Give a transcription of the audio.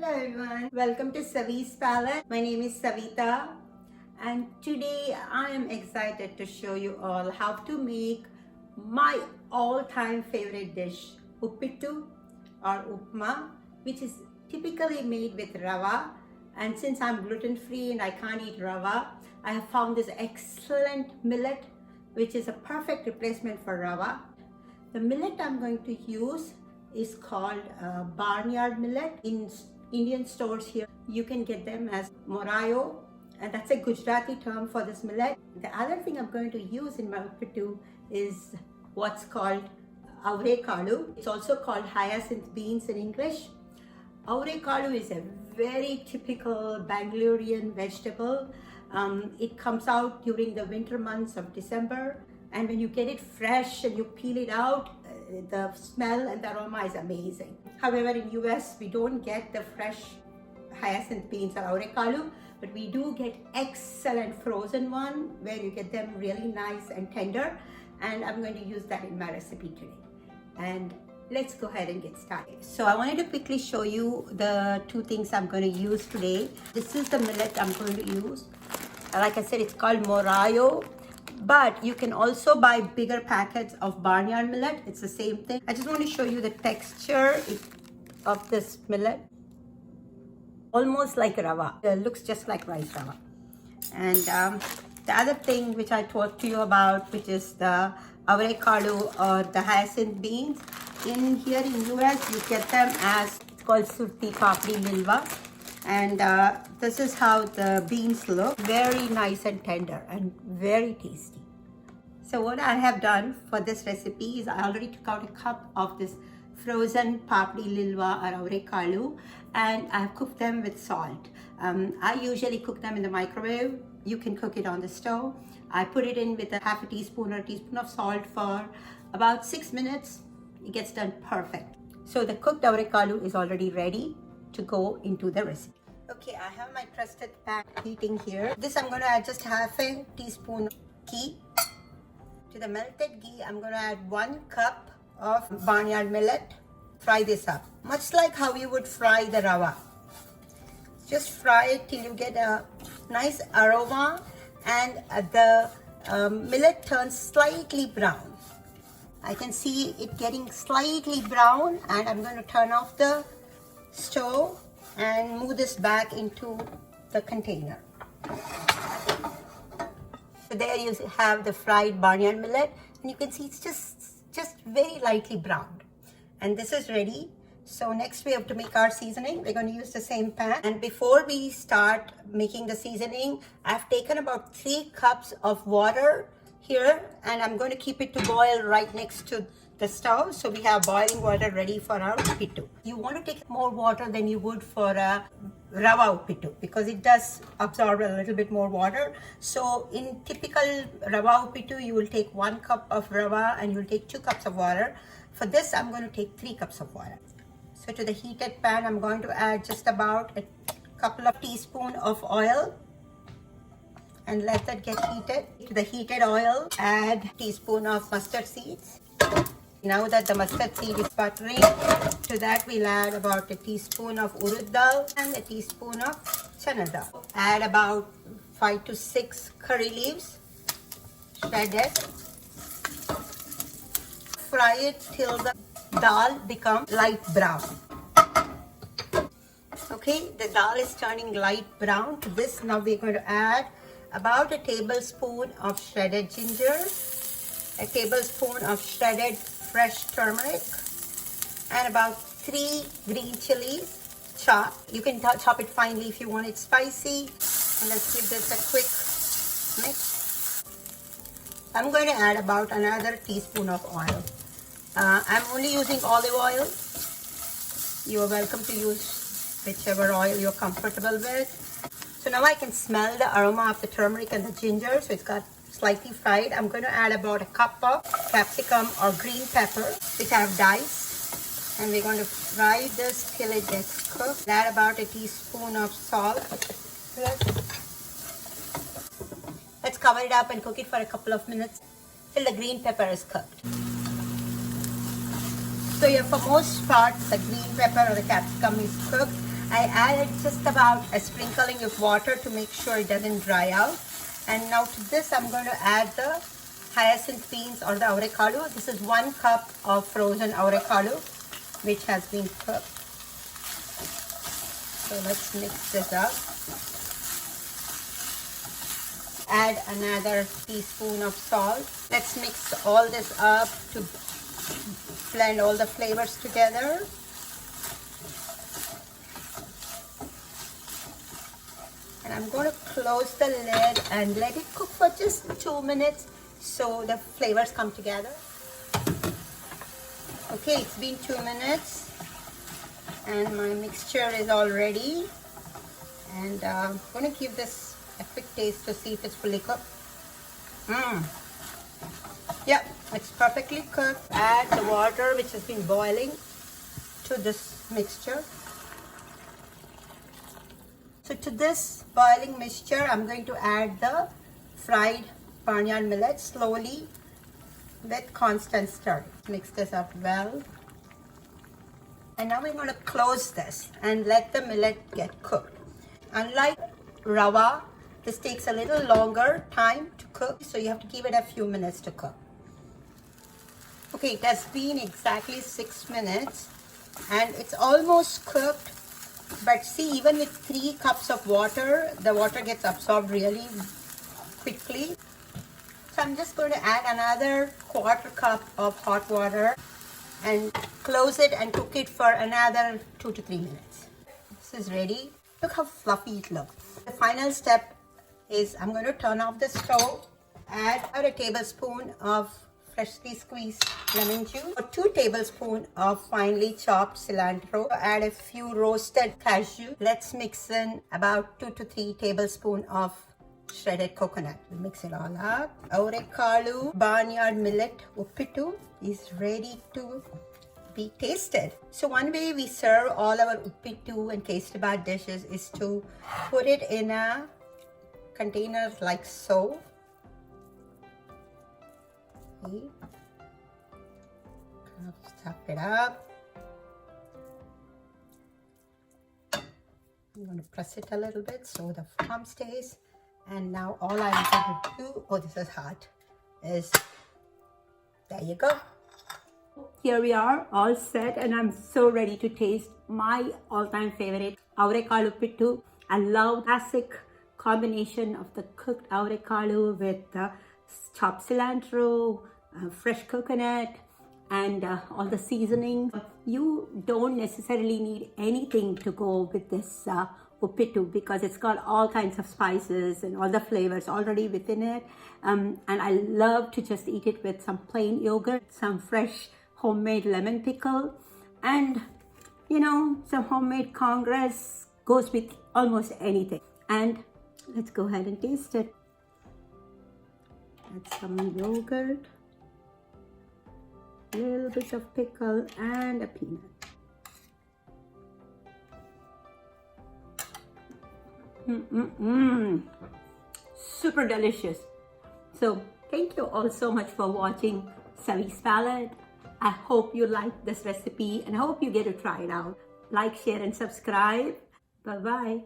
Hello everyone, welcome to Savi's Palette. My name is Savita and today I am excited to show you all how to make my all-time favorite dish, Uppittu or Upma, which is typically made with rava. And since I'm gluten-free and I can't eat rava, I have found this excellent millet which is a perfect replacement for rava. The millet I'm going to use is called Barnyard Millet. In Indian stores here, you can get them as Moraiyo, and that's a Gujarati term for this millet. The other thing I'm going to use in my Uppittu is what's called Avarekal. It's also called Hyacinth beans in English. Avarekal is a very typical Bangalorean vegetable. It comes out during the winter months of December, and when you get it fresh and you peel it out, the smell and the aroma is amazing. However, in US, we don't get the fresh hyacinth beans or Avarekal, but we do get excellent frozen one where you get them really nice and tender, and I'm going to use that in my recipe today. And let's go ahead and get started. So I wanted to quickly show you the two things I'm going to use today. This is the millet I'm going to use. Like I said, it's called Moraiyo, but you can also buy bigger packets of Barnyard Millet. It's the same thing. I just want to show you the texture of this millet. Almost like rava. It looks just like rice rava. And the other thing which I talked to you about, which is the Avarekal or the hyacinth beans. In here in US, you get them as, it's called surti, papdi, lilva. And this is how the beans look. Very nice and tender and very tasty. So what I have done for this recipe is I already took out a cup of this frozen papdi, lilva or Avarekal, and I have cooked them with salt. I usually cook them in the microwave. You can cook it on the stove. I put it in with a half a teaspoon or a teaspoon of salt for about 6 minutes. It gets done perfect. So the cooked Avarekal is already ready to go into the recipe. Okay, I have my trusted pan heating here. This I'm going to add just half a teaspoon ghee. To the melted ghee, I'm going to add 1 cup of Barnyard Millet. Fry this up, much like how you would fry the rava. Just fry it till you get a nice aroma and the millet turns slightly brown. I can see it getting slightly brown, and I'm going to turn off the stove and move this back into the container. So there you have the fried Barnyard Millet, and you can see it's just very lightly browned. And this is ready. So next we have to make our seasoning. We're going to use the same pan. And before we start making the seasoning, I've taken about 3 cups of water here, and I'm going to keep it to boil right next to the stove. So we have boiling water ready for our Uppittu. You want to take more water than you would for a rava Uppittu because it does absorb a little bit more water. So in typical rava Uppittu, you will take 1 cup of rava and you'll take 2 cups of water. For this, I'm going to take 3 cups of water. So to the heated pan, I'm going to add just about a couple of teaspoons of oil and let that get heated. To the heated oil, add a teaspoon of mustard seeds. Now that the mustard seed is buttering, to that we'll add about a teaspoon of Urud dhal and a teaspoon of Channa dhal. Add about 5 to 6 curry leaves, shredded. Fry it till the dhal becomes light brown. Okay, the dhal is turning light brown. To this, now we're going to add about a tablespoon of shredded ginger, a tablespoon of shredded fresh turmeric, and about 3 green chilies chopped. You can chop it finely if you want it spicy. And let's give this a quick mix. I'm going to add about another teaspoon of oil. I'm only using olive oil. You are welcome to use whichever oil you're comfortable with. So now I can smell the aroma of the turmeric and the ginger, so it's got slightly fried. I'm going to add about a cup of capsicum or green pepper, which I have diced. And we're going to fry this till it gets cooked. Add about a teaspoon of salt. Let's cover it up and cook it for a couple of minutes till the green pepper is cooked. So yeah, for most part, the green pepper or the capsicum is cooked. I added just about a sprinkling of water to make sure it doesn't dry out. And now to this, I'm going to add the hyacinth beans or the Avarekal. This is 1 cup of frozen Avarekal, which has been cooked. So let's mix this up. Add another teaspoon of salt. Let's mix all this up to blend all the flavors together. And I'm going to close the lid and let it cook for just 2 minutes so the flavors come together. Okay, it's been 2 minutes and my mixture is all ready. And I'm going to give this a quick taste to see if it's fully cooked. Yeah, it's perfectly cooked. Add the water which has been boiling to this mixture. So to this boiling mixture, I'm going to add the fried barnyard millet slowly with constant stir. Mix this up well. And now we're going to close this and let the millet get cooked. Unlike rava, this takes a little longer time to cook, so you have to give it a few minutes to cook. Okay, it has been exactly 6 minutes and it's almost cooked. But see, even with 3 cups of water, the water gets absorbed really quickly. So I'm just going to add another 1/4 cup of hot water and close it and cook it for another 2 to 3 minutes. This is ready. Look how fluffy it looks. The final step is I'm going to turn off the stove, add about a tablespoon of freshly squeezed lemon juice, or 2 tablespoons of finely chopped cilantro, add a few roasted cashew. Let's mix in about 2 to 3 tablespoons of shredded coconut. We'll mix it all up. Avarekal Barnyard Millet Uppittu is ready to be tasted. So one way we serve all our Uppittu and Keistebad dishes is to put it in a container like so. Okay. Stuff it up. I'm going to press it a little bit so the foam stays. And now all I'm going to do, oh, this is hot, is there you go. Here we are, all set, and I'm so ready to taste my all-time favorite Avarekal Uppittu. I love classic combination of the cooked Avarekal with chopped cilantro, fresh coconut, and all the seasoning. You don't necessarily need anything to go with this Uppittu because it's got all kinds of spices and all the flavors already within it. And I love to just eat it with some plain yogurt, some fresh homemade lemon pickle, and you know, some homemade congress goes with almost anything. And let's go ahead and taste it. Add some yogurt, a little bit of pickle, and a peanut. Super delicious. So thank you all so much for watching Savi's Palette. I hope you like this recipe and I hope you get to try it out. Like, share and subscribe. Bye-bye.